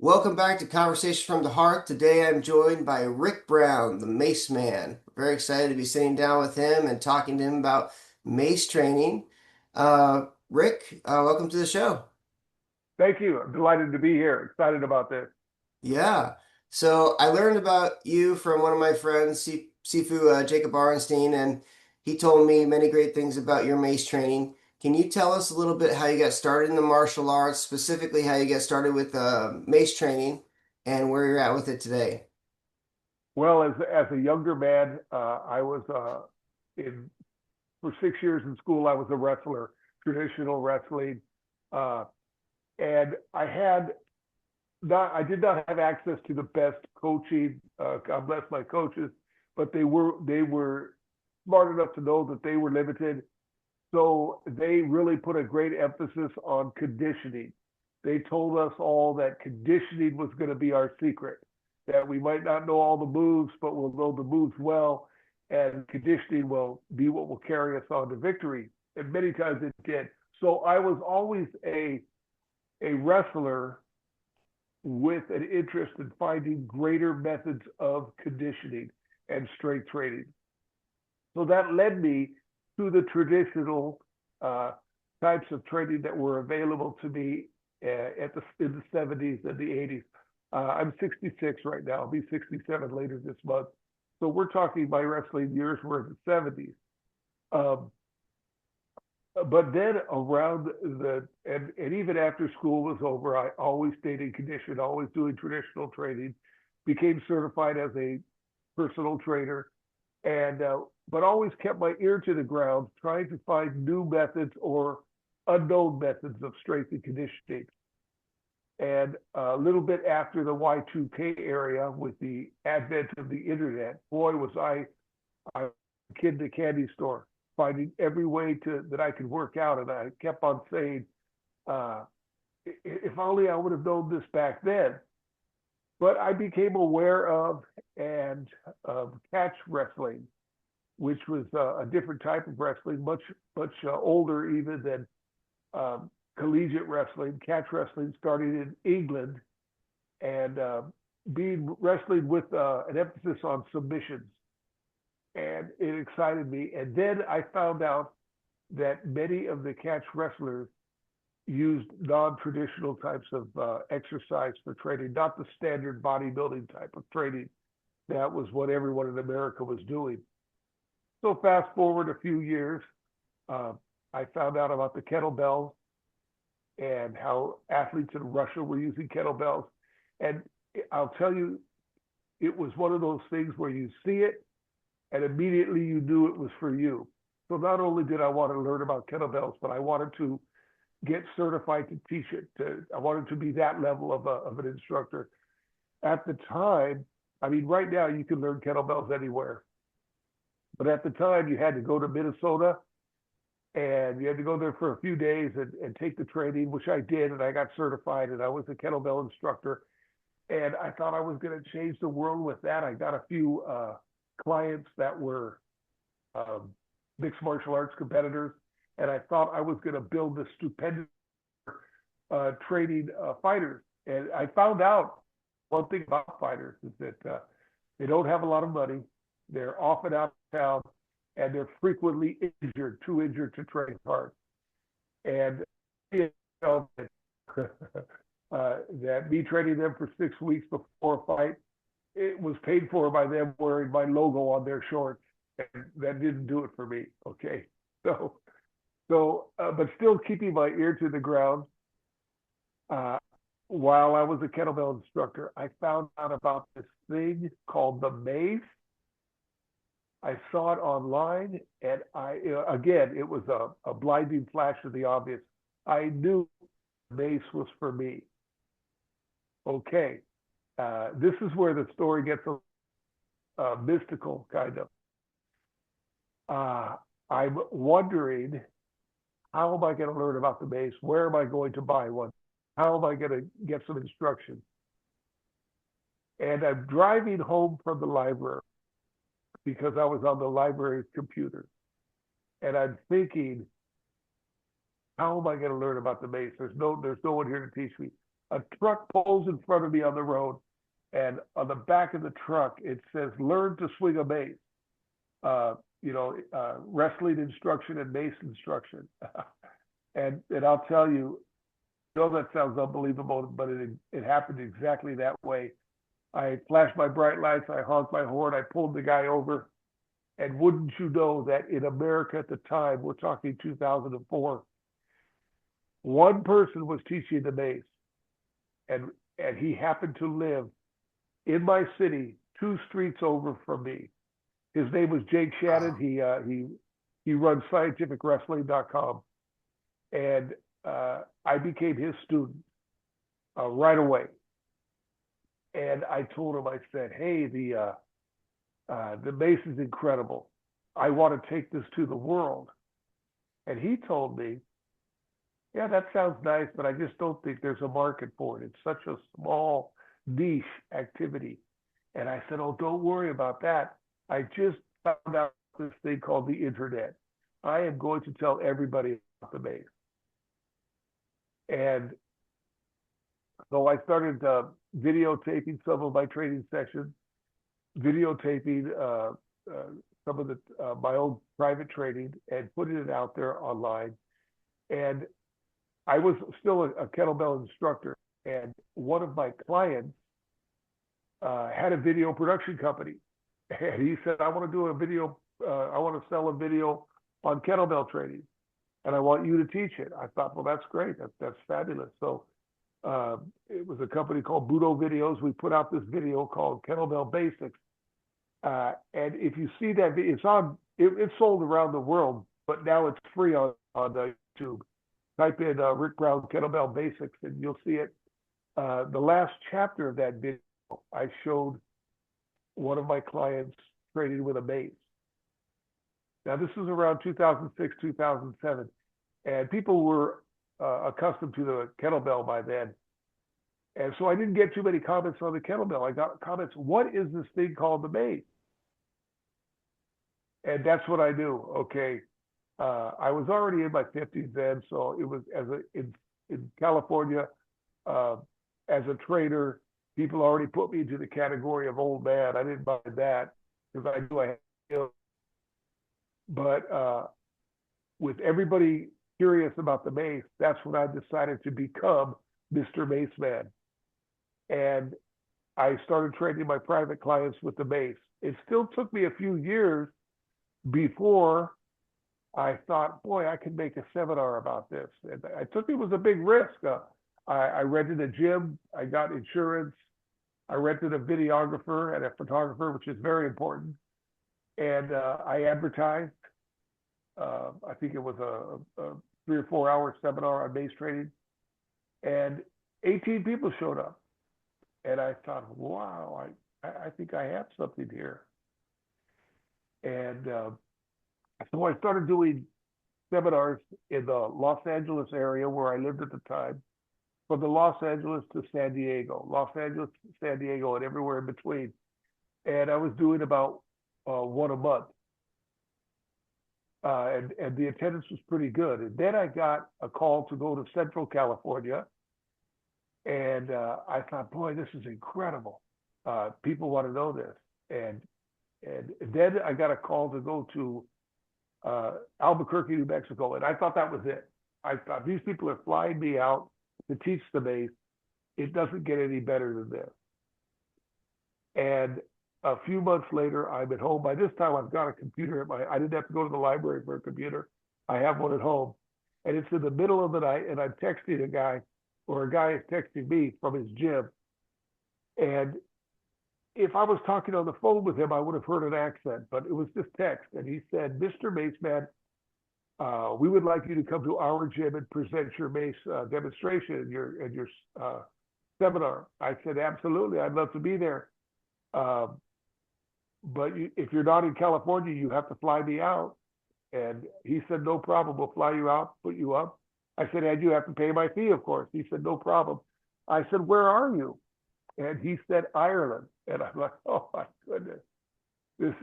Welcome back to Conversation from the Heart. Today I'm joined by Rik Brown, the Maceman. Very excited to be sitting down with him and talking to him about mace training. Rik, welcome to the show. Thank you. I'm delighted to be here. Excited about this. Yeah. So I learned about you from one of my friends, Sifu Jacob Arenstein, and he told me many great things about your mace training. Can you tell us a little bit how you got started in the martial arts, specifically how you got started with mace training and where you're at with it today? Well, as a younger man, I was in for 6 years in school. I was a wrestler, traditional wrestling, uh, and I did not have access to the best coaching. God bless my coaches, but they were smart enough to know that they were limited. So they really put a great emphasis on conditioning. They told us all that conditioning was going to be our secret, that we might not know all the moves, but we'll know the moves well, and conditioning will be what will carry us on to victory. And many times it did. So I was always a wrestler with an interest in finding greater methods of conditioning and strength training. So that led me to the traditional uh, types of training that were available to me in the 70s and the 80s. I'm 66 right now. I'll be 67 later this month. So we're talking my wrestling years were in the 70s. Um, but then around and even after school was over, I always stayed in condition, always doing traditional training, became certified as a personal trainer, and but always kept my ear to the ground, trying to find new methods or unknown methods of strength and conditioning. And a little bit after the Y2K area, with the advent of the internet, boy, was I was a kid in a candy store, finding every way to that I could work out. And I kept on saying, uh, if only I would have known this back then. But I became aware of and of catch wrestling, which was a different type of wrestling, much older even than collegiate wrestling. Catch wrestling started in England and being wrestling with an emphasis on submissions, and it excited me. And then I found out that many of the catch wrestlers used non-traditional types of exercise for training, not the standard bodybuilding type of training. That was what everyone in America was doing. So fast forward a few years, uh, I found out about the kettlebells and how athletes in Russia were using kettlebells. And I'll tell you, it was one of those things where you see it and immediately you knew it was for you. So not only did I want to learn about kettlebells, but I wanted to get certified to teach it. I wanted to be that level of an instructor. At the time, I mean, right now you can learn kettlebells anywhere. But at the time, you had to go to Minnesota and you had to go there for a few days and take the training, which I did. And I got certified and I was a kettlebell instructor. And I thought I was going to change the world with that. I got a few clients that were um, mixed martial arts competitors. And I thought I was going to build this stupendous training fighters. And I found out one thing about fighters is that they don't have a lot of money. They're often out of town, and they're frequently injured, too injured to train hard. And you know, that me training them for 6 weeks before a fight, it was paid for by them wearing my logo on their shorts, and that didn't do it for me. Okay, so but still keeping my ear to the ground. Uh, while I was a kettlebell instructor, I found out about this thing called the Mace. I saw it online, and again, it was a blinding flash of the obvious. I knew Mace was for me. Okay, this is where the story gets mystical, kind of. Uh, I'm wondering, how am I going to learn about the Mace? Where am I going to buy one? How am I going to get some instruction? And I'm driving home from the library because I was on the library's computer. And I'm thinking, how am I going to learn about the Mace? There's no one here to teach me. A truck pulls in front of me on the road, and on the back of the truck it says "Learn to swing a mace." Wrestling instruction and mace instruction. And I'll tell you, that sounds unbelievable, but it happened exactly that way. I flashed my bright lights, I honked my horn, I pulled the guy over, and wouldn't you know that in America at the time, we're talking 2004, one person was teaching the mace, and he happened to live in my city, 2 streets over from me. His name was Jake Shannon. Wow. He runs scientificwrestling.com, and I became his student right away. And I told him, I said, "Hey, the mace is incredible. I want to take this to the world." And he told me, "Yeah, that sounds nice, but I just don't think there's a market for it. It's such a small niche activity." And I said, "Oh, don't worry about that. I just found out this thing called the internet. I am going to tell everybody about the mace." And so I started videotaping some of my training sessions, videotaping some of my own private training, and putting it out there online. And I was still a kettlebell instructor, and one of my clients had a video production company, and he said, "I want to do a video. I want to sell a video on kettlebell training, and I want you to teach it." I thought, well, that's great. That's fabulous. So it was a company called Budo Videos. We put out this video called Kettlebell Basics. And if you see that, it's sold around the world, but now it's free on YouTube. Type in Rik Brown Kettlebell Basics, and you'll see it. The last chapter of that video, I showed one of my clients training with a mace. Now, this was around 2006, 2007, and people were accustomed to the kettlebell by then. And so I didn't get too many comments on the kettlebell. I got comments, "What is this thing called the mace?" And that's what I knew. Okay, I was already in my 50s then, so it was in California as a trainer. People already put me into the category of old man. I didn't mind that because I knew I had skills. But with everybody curious about the mace, that's when I decided to become Mr. Maceman. And I started training my private clients with the mace. It still took me a few years before I thought, boy, I could make a seminar about this. And it was a big risk. I rented a gym, I got insurance, I rented a videographer and a photographer, which is very important. And I advertised. I think it was a 3 or 4 hour seminar on mace training, and 18 people showed up. And I thought, wow, I think I have something here. And so I started doing seminars in the Los Angeles area where I lived at the time, from the Los Angeles to San Diego, Los Angeles to San Diego, and everywhere in between. And I was doing about one a month. And the attendance was pretty good. And then I got a call to go to Central California. And I thought, boy, this is incredible. People want to know this. And then I got a call to go to Albuquerque, New Mexico. And I thought that was it. I thought, these people are flying me out to teach the mace. It doesn't get any better than this. And a few months later, I'm at home. By this time, I've got a computer I didn't have to go to the library for a computer. I have one at home. And it's in the middle of the night, and I'm texting a guy, or a guy is texting me from his gym. And if I was talking on the phone with him, I would have heard an accent, but it was just text. And he said, "Mr. Maceman, we would like you to come to our gym and present your mace demonstration and your seminar." I said, "Absolutely, I'd love to be there. But if you're not in California, you have to fly me out." And he said, "No problem. We'll fly you out, put you up." I said, "And you have to pay my fee, of course." He said, "No problem." I said, "Where are you?" And he said, "Ireland." And I'm like, oh my goodness. This,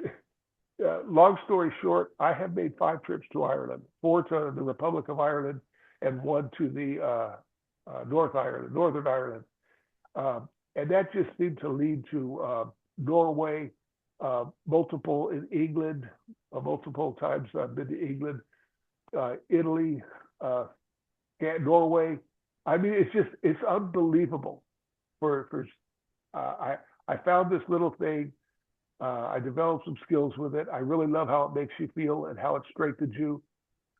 long story short, I have made 5 trips to Ireland, 4 to the Republic of Ireland, and 1 to the Northern Ireland. And that just seemed to lead to Norway, multiple in England, multiple times I've been to England, Italy, uh, Norway. I mean, it's unbelievable. For I found this little thing. I developed some skills with it. I really love how it makes you feel and how it strengthens you.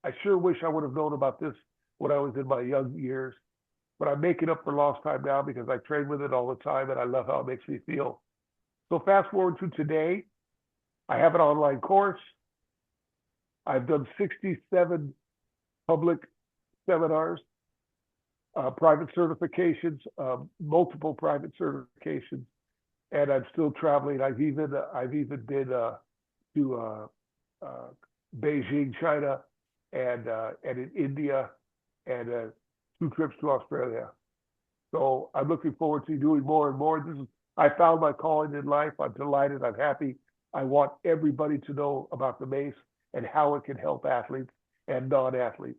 I sure wish I would have known about this when I was in my young years, but I'm making up for lost time now because I train with it all the time and I love how it makes me feel. So fast forward to today, I have an online course. I've done 67 public seminars, private certifications, multiple private certifications, and I'm still traveling. I've even been to Beijing, China, and in India, and 2 trips to Australia. So I'm looking forward to doing more and more. I found my calling in life. I'm delighted. I'm happy. I want everybody to know about the Mace and how it can help athletes and non-athletes.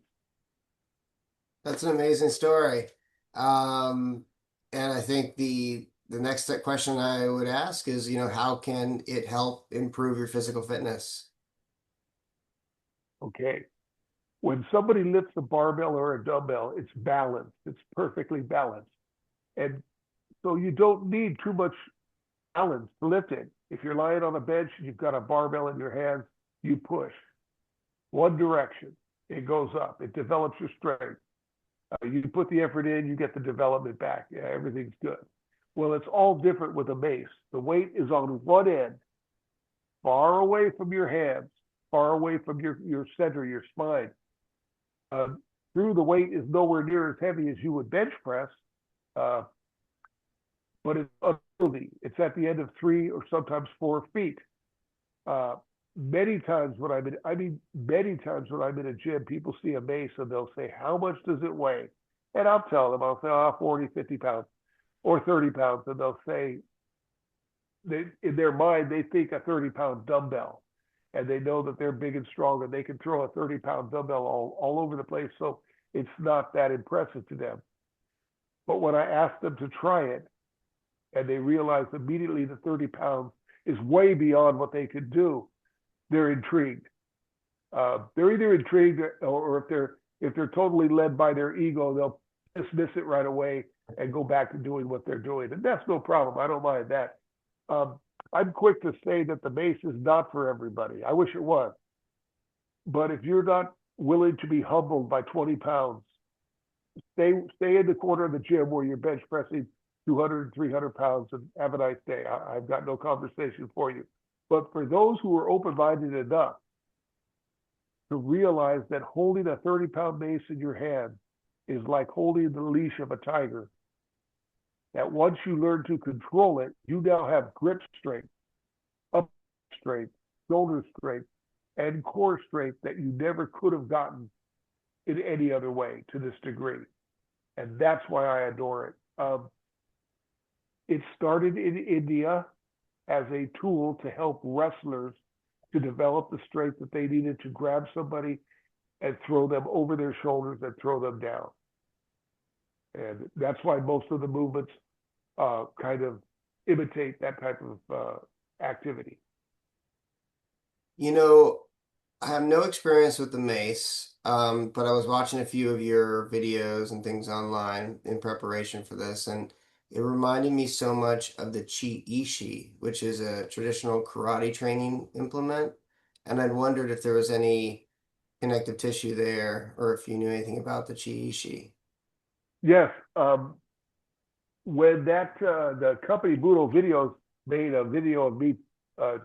That's an amazing story. Um, and I think the next question I would ask is, how can it help improve your physical fitness? Okay. When somebody lifts a barbell or a dumbbell, it's balanced. It's perfectly balanced. And so you don't need too much balance to lift it. If you're lying on a bench and you've got a barbell in your hands, you push one direction. It goes up. It develops your strength. You put the effort in, you get the development back. Yeah, everything's good. Well, it's all different with a mace. The weight is on one end, far away from your hands, far away from your center, your spine. Uh, Through the weight is nowhere near as heavy as you would bench press, uh, but it's unwieldy. It's at the end of 3 or sometimes 4 feet. Uh, Many times when many times when I'm in a gym, people see a mace and they'll say, how much does it weigh? And I'll tell them, I'll say, 40, 50 pounds or 30 pounds. And they'll say, in their mind, they think a 30-pound dumbbell. And they know that they're big and strong and they can throw a 30-pound dumbbell all over the place. So it's not that impressive to them. But when I ask them to try it and they realize immediately the 30 pounds is way beyond what they could do, they're intrigued. They're either intrigued or if they're totally led by their ego, they'll dismiss it right away and go back to doing what they're doing. And that's no problem. I don't mind that. I'm quick to say that the mace is not for everybody. I wish it was. But if you're not willing to be humbled by 20 pounds, stay in the corner of the gym where you're bench pressing 200 and 300 pounds and have a nice day. I've got no conversation for you. But for those who are open-minded enough to realize that holding a 30-pound mace in your hand is like holding the leash of a tiger, that once you learn to control it, you now have grip strength, up strength, shoulder strength, and core strength that you never could have gotten in any other way to this degree. And that's why I adore it. It started in India as a tool to help wrestlers to develop the strength that they needed to grab somebody and throw them over their shoulders and throw them down. And that's why most of the movements kind of imitate that type of activity. I have no experience with the mace, but I was watching a few of your videos and things online in preparation for this, and it reminded me so much of the Chiishi, which is a traditional karate training implement. And I'd wondered if there was any connective tissue there or if you knew anything about the Chiishi. Yes, when the company Budo Videos made a video of me uh,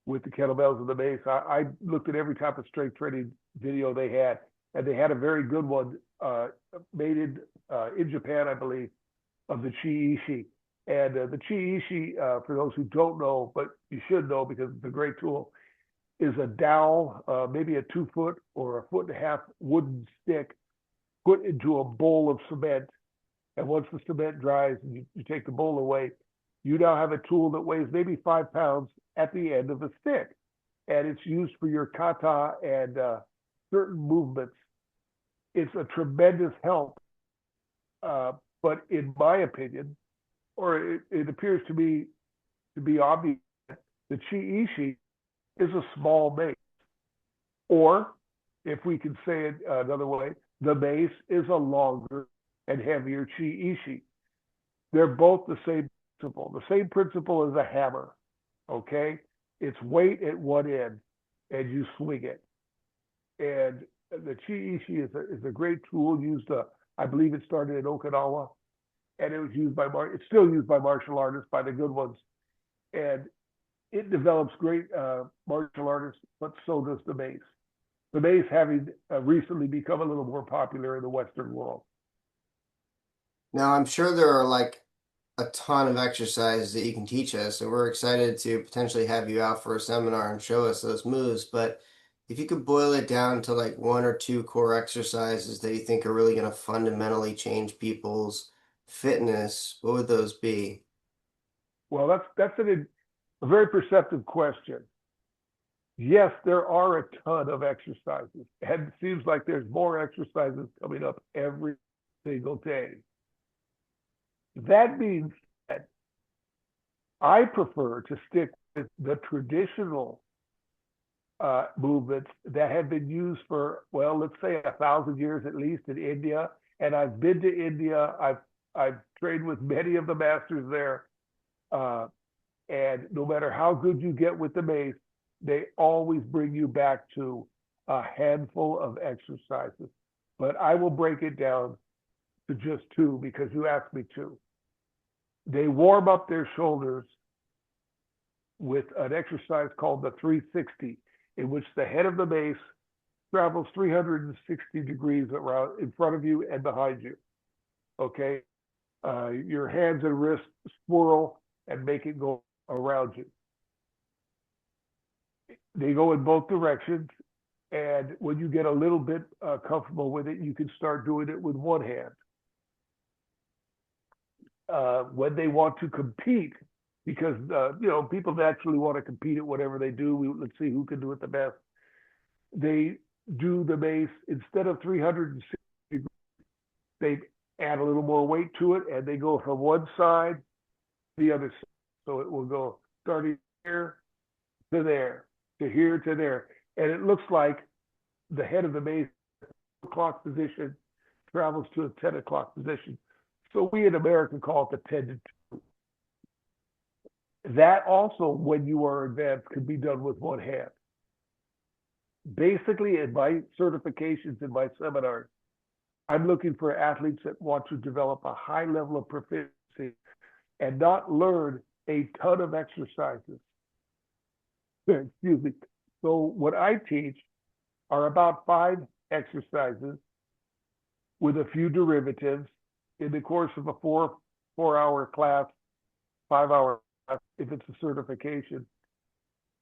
with the kettlebells and the mace, I looked at every type of strength training video they had, and they had a very good one made in Japan, I believe, of the Chiishi. And the Chiishi, for those who don't know, but you should know because it's a great tool, is a dowel, maybe a 2 foot or a 1.5 foot wooden stick put into a bowl of cement. And once the cement dries and you take the bowl away, you now have a tool that weighs maybe 5 pounds at the end of the stick. And it's used for your kata and certain movements. It's a tremendous help Uh, but in my opinion, or it appears to be obvious, the Chiishi is a small mace. Or, if we can say it another way, the mace is a longer and heavier Chiishi. They're both the same principle. The same principle as a hammer. Okay, it's weight at one end, and you swing it. And the Chiishi is a great tool used. I believe it started in Okinawa, and it was used by it's still used by martial artists, by the good ones, and it develops great martial artists. But so does the mace. The mace having recently become a little more popular in the Western world. Now, I'm sure there are like a ton of exercises that you can teach us, and we're excited to potentially have you out for a seminar and show us those moves. But if you could boil it down to like one or two core exercises that you think are really going to fundamentally change people's fitness, what would those be? Well, a very perceptive question. Yes, there are a ton of exercises, and it seems like there's more exercises coming up every single day. That being said, I prefer to stick with the traditional movements that have been used for, well, let's say 1,000 years at least in India. And I've been to India. I've trained with many of the masters there. Uh, and no matter how good you get with the mace, they always bring you back to a handful of exercises. But I will break it down to just two because you asked me to. They warm up their shoulders with an exercise called the 360, in which the head of the mace travels 360 degrees around in front of you and behind you. Okay, your hands and wrists swirl and make it go around you. They go in both directions, and when you get a little bit comfortable with it, you can start doing it with one hand. When they want to compete, because people naturally want to compete at whatever they do. Let's see who can do it the best. They do the mace instead of 360 degrees, they add a little more weight to it, and they go from one side to the other side. So it will go starting here to there, to here to there, and it looks like the head of the mace o'clock position travels to a 10 o'clock position. So we in America call it the 10 to 2. That also, when you are advanced, can be done with one hand. Basically, in my certifications, in my seminars, I'm looking for athletes that want to develop a high level of proficiency and not learn a ton of exercises. Excuse me. So what I teach are about 5 exercises with a few derivatives in the course of a 4-hour class, 5-hour class, if it's a certification.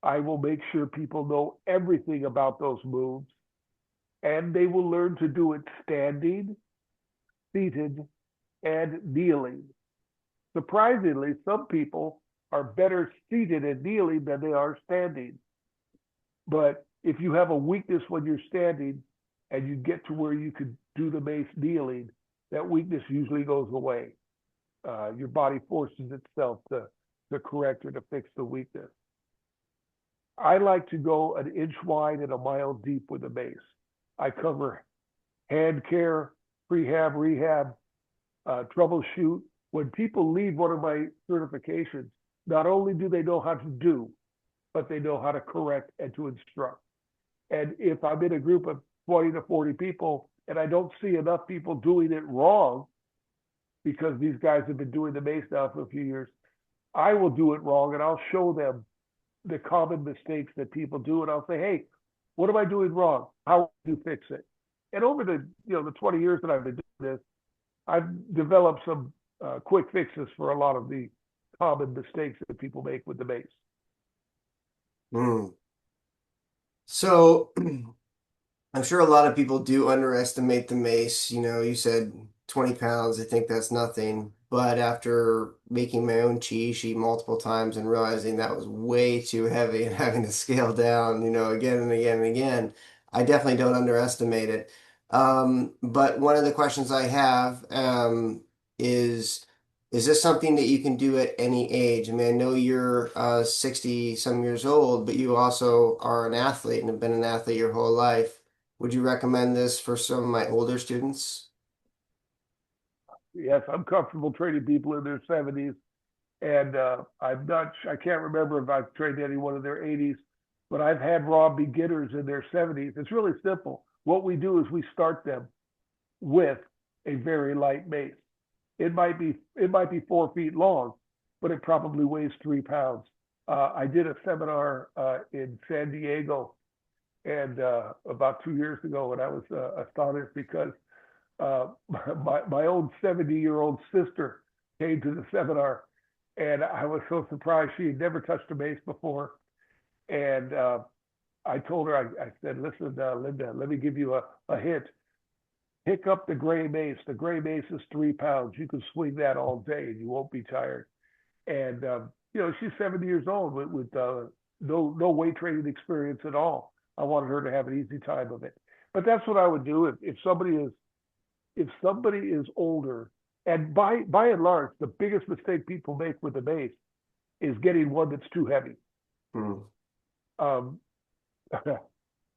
I will make sure people know everything about those moves, and they will learn to do it standing, seated, and kneeling. Surprisingly, some people are better seated and kneeling than they are standing. But if you have a weakness when you're standing and you get to where you could do the mace kneeling, that weakness usually goes away. Your body forces itself to correct or to fix the weakness. I like to go an inch wide and a mile deep with the mace. I cover hand care, prehab, rehab, troubleshoot. When people leave one of my certifications, not only do they know how to do, but they know how to correct and to instruct. And if I'm in a group of 20 to 40 people and I don't see enough people doing it wrong, because these guys have been doing the mace now for a few years, I will do it wrong and I'll show them the common mistakes that people do. And I'll say, hey, what am I doing wrong? How do you fix it? And over the 20 years that I've been doing this, I've developed some quick fixes for a lot of the common mistakes that people make with the mace. Hmm. So I'm sure a lot of people do underestimate the mace. You know, you said 20 pounds. I think that's nothing. But after making my own Chiishi multiple times and realizing that was way too heavy and having to scale down, again and again and again, I definitely don't underestimate it. But one of the questions I have is this something that you can do at any age? I mean, I know you're 60 some years old, but you also are an athlete and have been an athlete your whole life. Would you recommend this for some of my older students? Yes, I'm comfortable training people in their 70s, and I can't remember if I've trained anyone in their 80s, but I've had raw beginners in their 70s. It's really simple. What we do is we start them with a very light mace. It might be 4 feet long, but it probably weighs 3 pounds. I did a seminar in San Diego and about 2 years ago, and I was astonished because uh, my own 70-year-old sister came to the seminar, and I was so surprised. She had never touched a mace before, and I told her, I said, listen, Linda, let me give you a hint. Pick up the gray mace. The gray mace is 3 pounds. You can swing that all day and you won't be tired. And she's 70 years old with no weight training experience at all. I wanted her to have an easy time of it. But that's what I would do if somebody is older. And by and large, the biggest mistake people make with the mace is getting one that's too heavy. Hmm. Um,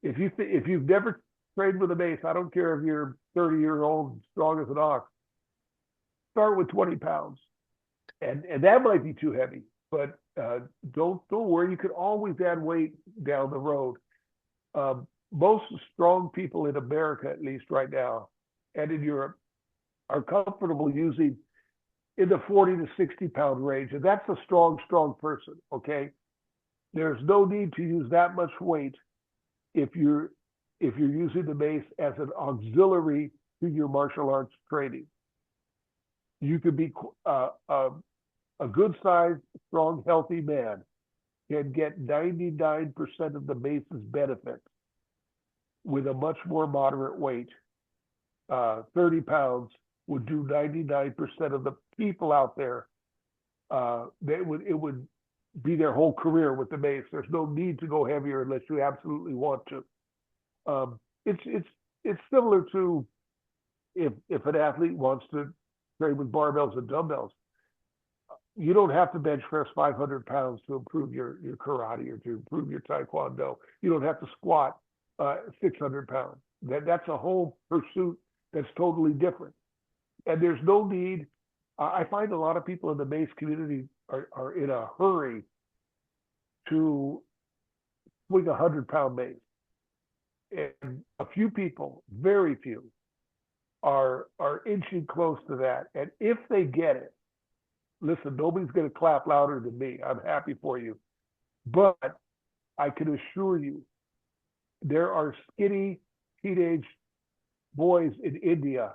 if you've never trained with a mace, I don't care if you're 30-year-old, strong as an ox. Start with 20 pounds, and that might be too heavy. But don't worry, you can always add weight down the road. Most strong people in America, at least right now, and in Europe, are comfortable using in the 40 to 60 pound range, and that's a strong person. Okay, there's no need to use that much weight if you're using the mace as an auxiliary to your martial arts training. You could be a good sized, strong, healthy man can get 99% of the mace's benefits with a much more moderate weight. 30 pounds would do 99% of the people out there. It would be their whole career with the mace. There's no need to go heavier unless you absolutely want to. It's similar to if an athlete wants to train with barbells and dumbbells. You don't have to bench press 500 pounds to improve your karate or to improve your taekwondo. You don't have to squat 600 pounds. That's a whole pursuit that's totally different. And there's no need. I find a lot of people in the mace community are in a hurry to swing 100-pound mace. And a few people, very few, are inching close to that. And if they get it, listen, nobody's going to clap louder than me. I'm happy for you. But I can assure you, there are skinny teenage boys in India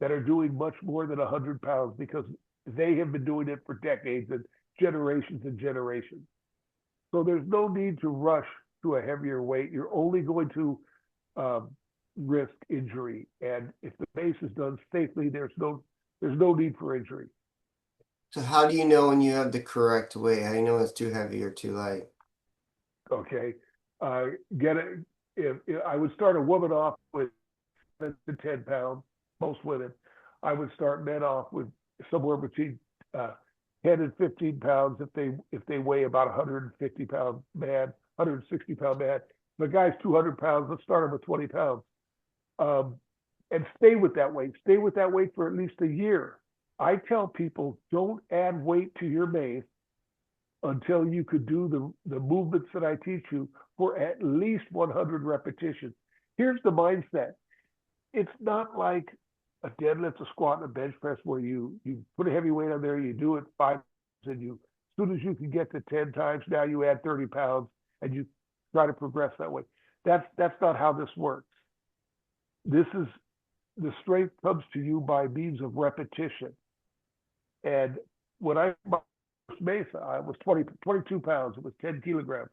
that are doing much more than 100 pounds because they have been doing it for decades and generations. So there's no need to rush to a heavier weight. You're only going to um, risk injury. And if the base is done safely, there's no need for injury. So how do you know when you have the correct weight? How do you know it's too heavy or too light? Okay, get it. If I would start a woman off with 7 to 10 pounds, most women. I would start men off with somewhere between 10 and 15 pounds if they weigh about 150 pound man, 160 pound man. The guy's 200 pounds. Let's start him with 20 pounds. Um, and stay with that weight. Stay with that weight for at least a year. I tell people don't add weight to your mace until you could do the movements that I teach you for at least 100 repetitions. Here's the mindset. It's not like a deadlift, a squat, and a bench press where you put a heavy weight on there, you do it 5 and as soon as you can get to 10 times, now you add 30 pounds and you try to progress that way. That's not how this works. This is the strength comes to you by means of repetition. And when I mace, I was 22 pounds. It was 10 kilograms.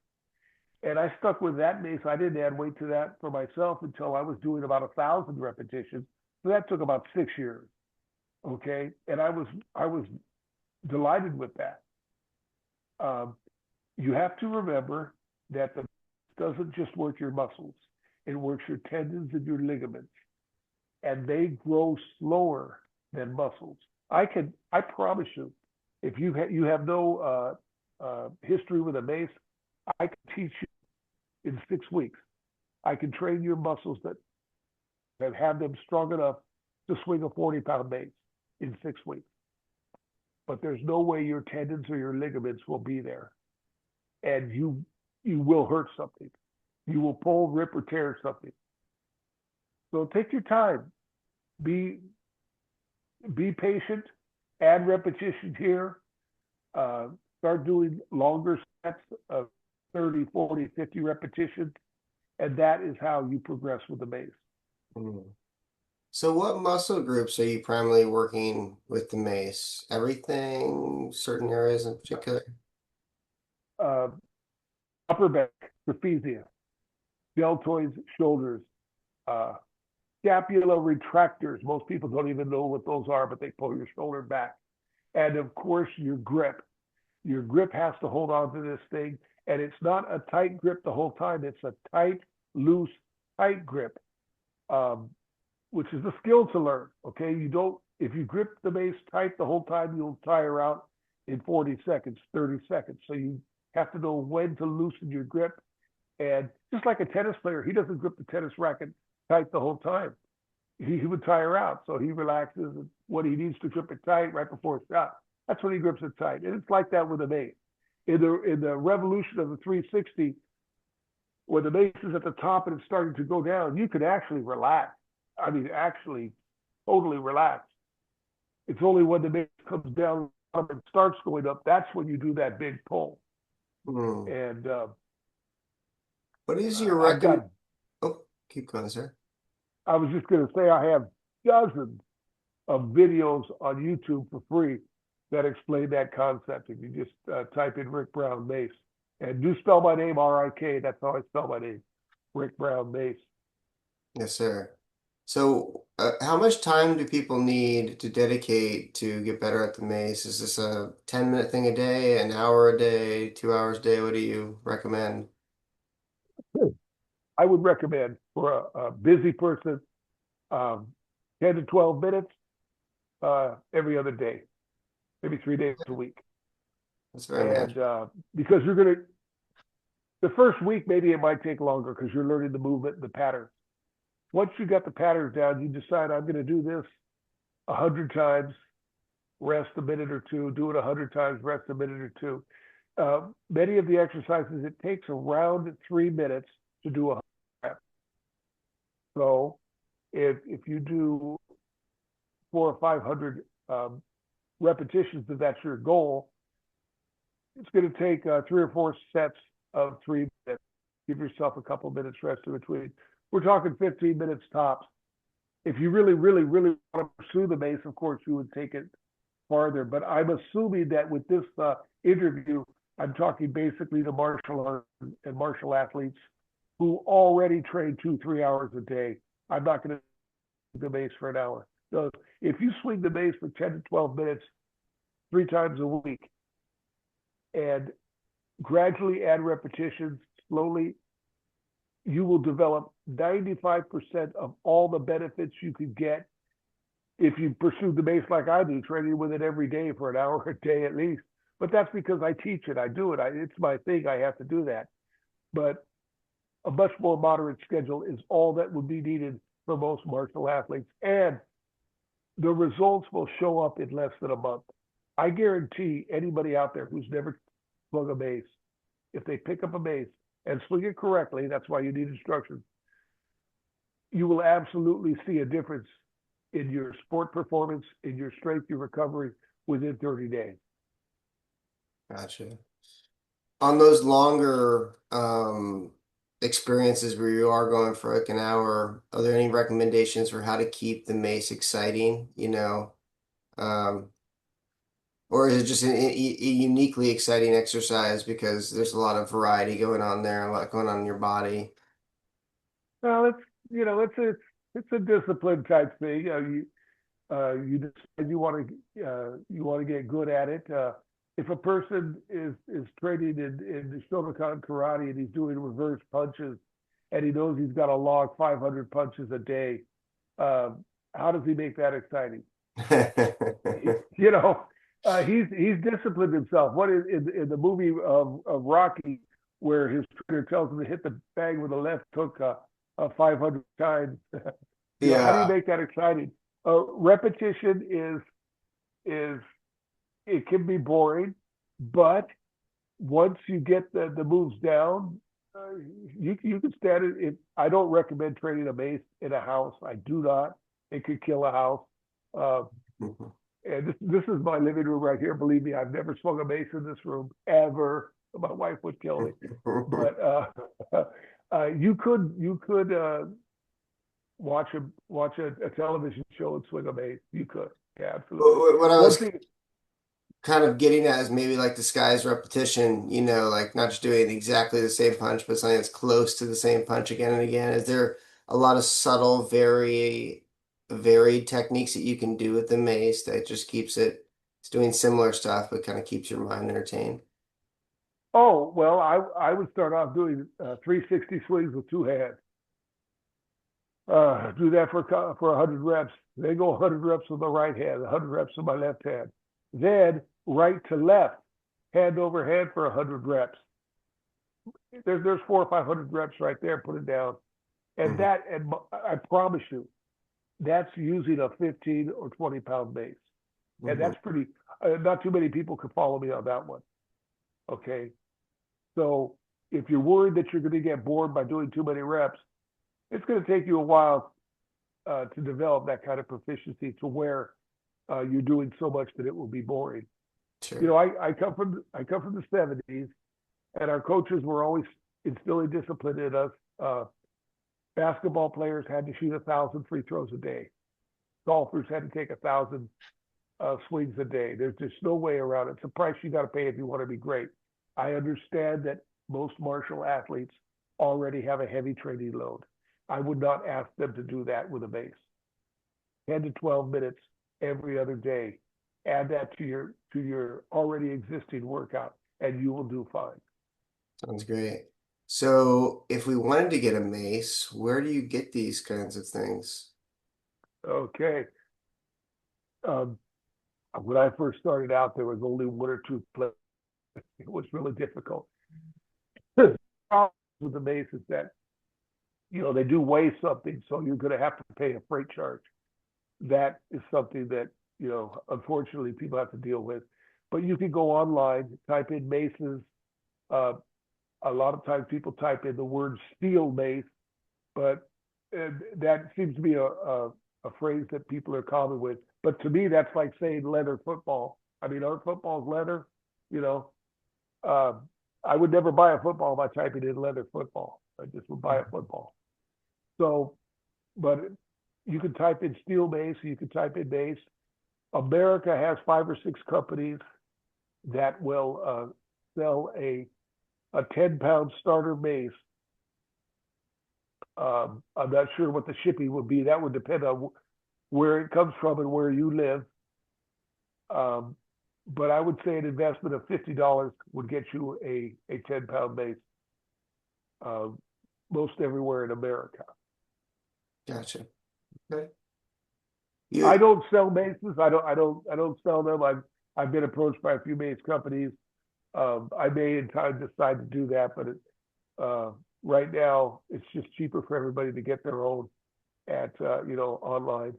And I stuck with that mace. I didn't add weight to that for myself until I was doing about 1,000 repetitions. So that took about 6 years. Okay. And I was delighted with that. Um, you have to remember that the doesn't just work your muscles. It works your tendons and your ligaments. and they grow slower than muscles. I promise you, if you have no history with a mace, I can teach you in 6 weeks. I can train your muscles that have them strong enough to swing a 40-pound mace in 6 weeks. But there's no way your tendons or your ligaments will be there, and you will hurt something. You will pull, rip, or tear something. So take your time. Be patient. Add repetition here. Start doing longer sets of 30, 40, 50 repetitions, and that is how you progress with the mace. Mm. So what muscle groups are you primarily working with the mace? Everything, certain areas in particular? Uh, Upper back, trapezius, deltoids, shoulders, uh, scapula retractors. Most people don't even know what those are, but they pull your shoulder back. And of course, your grip. Your grip has to hold on to this thing. And it's not a tight grip the whole time. It's a tight, loose, tight grip, which is a skill to learn. Okay. If you grip the mace tight the whole time, you'll tire out in 40 seconds, 30 seconds. So you have to know when to loosen your grip. And just like a tennis player, he doesn't grip the tennis racket tight the whole time. He would tire out. So he relaxes when he needs to grip it tight right before a shot. That's when he grips it tight. And it's like that with a mace. In the revolution of the 360, when the mace is at the top and it's starting to go down, you could actually relax. I mean, actually totally relax. It's only when the mace comes down and starts going up, that's when you do that big pull. Mm. And What is your I've got, Oh, keep going, sir. I was just going to say, I have dozens of videos on YouTube for free that explain that concept. If you just type in Rik Brown Mace, and do spell my name R-I-K, that's how I spell my name, Rik Brown Mace. Yes, sir. So, how much time do people need to dedicate to get better at the mace? Is this a 10-minute thing a day, an hour a day, 2 hours a day? What do you recommend? I would recommend for a busy person, 10 to 12 minutes every other day, maybe 3 days a week. That's very And manageable. because the first week, maybe it might take longer because you're learning the movement and the pattern. Once you got the patterns down, you decide I'm going to do this 100 times, rest a minute or two, do it 100 times, rest a minute or two. Many of the exercises, it takes around 3 minutes to do a rep. So if you do 400 or 500 repetitions, if that's your goal, it's going to take 3 or 4 sets of 3 minutes. Give yourself a couple minutes rest in between. We're talking 15 minutes tops. If you really, really, really want to pursue the mace, of course, you would take it farther. But I'm assuming that with this interview, I'm talking basically to martial arts and martial athletes who already train 2, 3 hours a day. I'm not going to do the mace for an hour. So if you swing the mace for 10 to 12 minutes, 3 times a week, and gradually add repetitions slowly, you will develop 95% of all the benefits you could get if you pursue the mace like I do, training with it every day for an hour a day at least. But that's because I teach it, I do it, it's my thing, I have to do that. But a much more moderate schedule is all that would be needed for most martial athletes. And the results will show up in less than a month. I guarantee anybody out there who's never swung a mace, if they pick up a mace and swing it correctly, that's why you need instructions, you will absolutely see a difference in your sport performance, in your strength, your recovery within 30 days. Gotcha. On those longer experiences where you are going for like an hour, are there any recommendations for how to keep the mace exciting, Um, or is it just a uniquely exciting exercise because there's a lot of variety going on there, a lot going on in your body? Well, it's a discipline type thing. You decide you want to get good at it. If a person is training in the Shotokan karate and he's doing reverse punches and he knows he's got to log 500 punches a day, How does he make that exciting? You know, he's disciplined himself. What is in the movie of Rocky, where his trainer tells him to hit the bag with a left hook 500 times. You know, how do you Yeah. make that exciting? Repetition is it can be boring, but once you get the moves down, you can stand it. I don't recommend training a mace in a house. I do not. It could kill a house. Uh, and this is my living room right here. Believe me, I've never swung a mace in this room ever. My wife would kill me. But you could watch a television show and swing a mace. You could, yeah, absolutely. What I One was thing. kind of getting at is maybe like disguised repetition, like not just doing exactly the same punch, but something that's close to the same punch again and again. Is there a lot of subtle, varied techniques that you can do with the mace that just it's doing similar stuff, but kind of keeps your mind entertained? Oh well, I would start off doing 360 swings with two hands. Do that for 100 reps. Then go 100 reps with my right hand, 100 reps with my left hand. Then right to left, hand over hand for 100 reps. There's 400 or 500 reps right there. Put it down, Hmm. and I promise you, that's using a 15 or 20 pound base, and Hmm. that's pretty. Not too many people can follow me on that one. Okay, so if you're worried that you're going to get bored by doing too many reps, it's going to take you a while to develop that kind of proficiency to where you're doing so much that it will be boring. You know, Sure. I come from the '70s, and our coaches were always instilling discipline in us. Basketball players had to shoot 1,000 free throws a day. Golfers had to take 1,000 swings a day. There's just no way around it. It's a price you got to pay if you want to be great. I understand that most martial athletes already have a heavy training load. I would not ask them to do that with a base. 10 to 12 minutes every other day. Add that to your already existing workout, and you will do fine. Sounds great. So if we wanted to get a mace, where do you get these kinds of things? Okay. Um, when I first started out, there was only one or two places. It was really difficult. The problem with the mace is that they do weigh something, so you're going to have to pay a freight charge. That is something that unfortunately people have to deal with. But you can go online, type in maces. Uh, a lot of times people type in the word steel mace, but that seems to be a phrase that people are common with. But to me, that's like saying leather football. I mean, our football's leather. You know, uh, I would never buy a football by typing in leather football. I just would buy a football. So, but you can type in steel mace, you can type in mace. America has 5 or 6 companies that will sell a 10-pound starter mace. I'm not sure what the shipping would be. That would depend on where it comes from and where you live. Um, but I would say an investment of $50 would get you a 10-pound mace uh, most everywhere in America. Gotcha. Okay. I You, don't sell maces. I don't sell them. I've been approached by a few mace companies. I may in time decide to do that, but uh, right now it's just cheaper for everybody to get their own at online.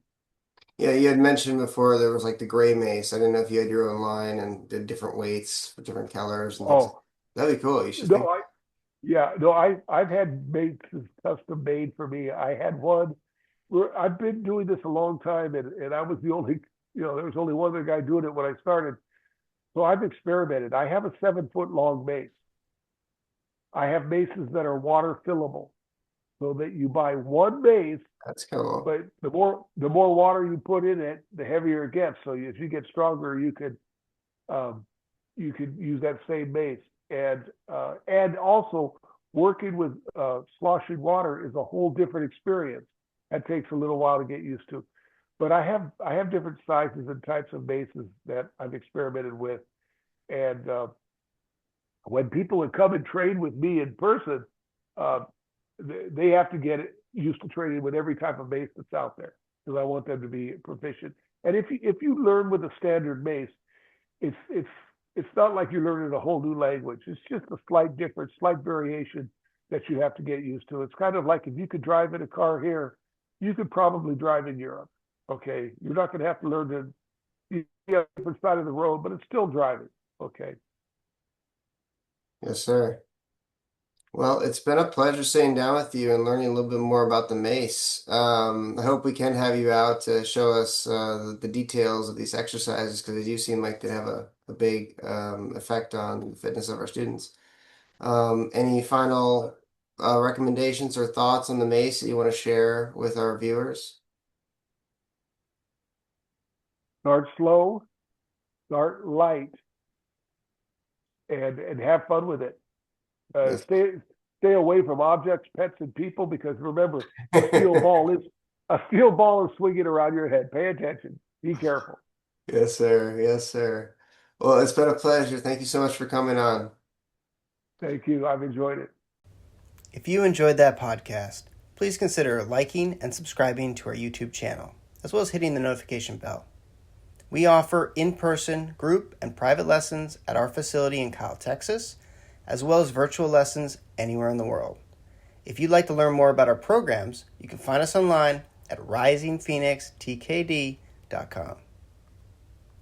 yeah, you had mentioned before there was like the gray mace. I didn't know if you had your own line and did different weights for different colors and things. Oh That'd be cool. You should no, think. I've had maces custom made for me. I had one. I've been doing this a long time, and I was the only there was only one other guy doing it when I started. So I've experimented. I have a 7 foot long mace. I have maces that are water fillable, so that you buy one mace, That's cool. but the more water you put in it, the heavier it gets. So as you get stronger, um, you could use that same mace. And also working with sloshing water is a whole different experience. That takes a little while to get used to. But I have different sizes and types of maces that I've experimented with. And when people would come and train with me in person, uh, they have to get used to training with every type of mace that's out there. because I want them to be proficient. And if you learn with a standard mace, it's it's not like you're learning a whole new language. It's just a slight difference, slight variation that you have to get used to. It's kind of like if you could drive in a car here, you could probably drive in Europe. Okay, you're not going to have to learn to be on a different side of the road, but it's still driving. Okay. Yes, sir. Well, it's been a pleasure sitting down with you and learning a little bit more about the mace. I hope we can have you out to show us the details of these exercises because they do seem like they have a big effect on the fitness of our students. Any final recommendations or thoughts on the mace that you want to share with our viewers? Start slow, start light, and have fun with it. Uh, Yes. stay stay away from objects, pets, and people because remember, a steel ball is swinging around your head. Pay attention. Be careful. Yes, sir. Yes, sir. Well, it's been a pleasure. Thank you so much for coming on. Thank you. I've enjoyed it. If you enjoyed that podcast, please consider liking and subscribing to our YouTube channel, as well as hitting the notification bell. We offer in-person, group, and private lessons at our facility in Kyle, Texas, as well as virtual lessons anywhere in the world. If you'd like to learn more about our programs, you can find us online at risingphoenixtkd.com.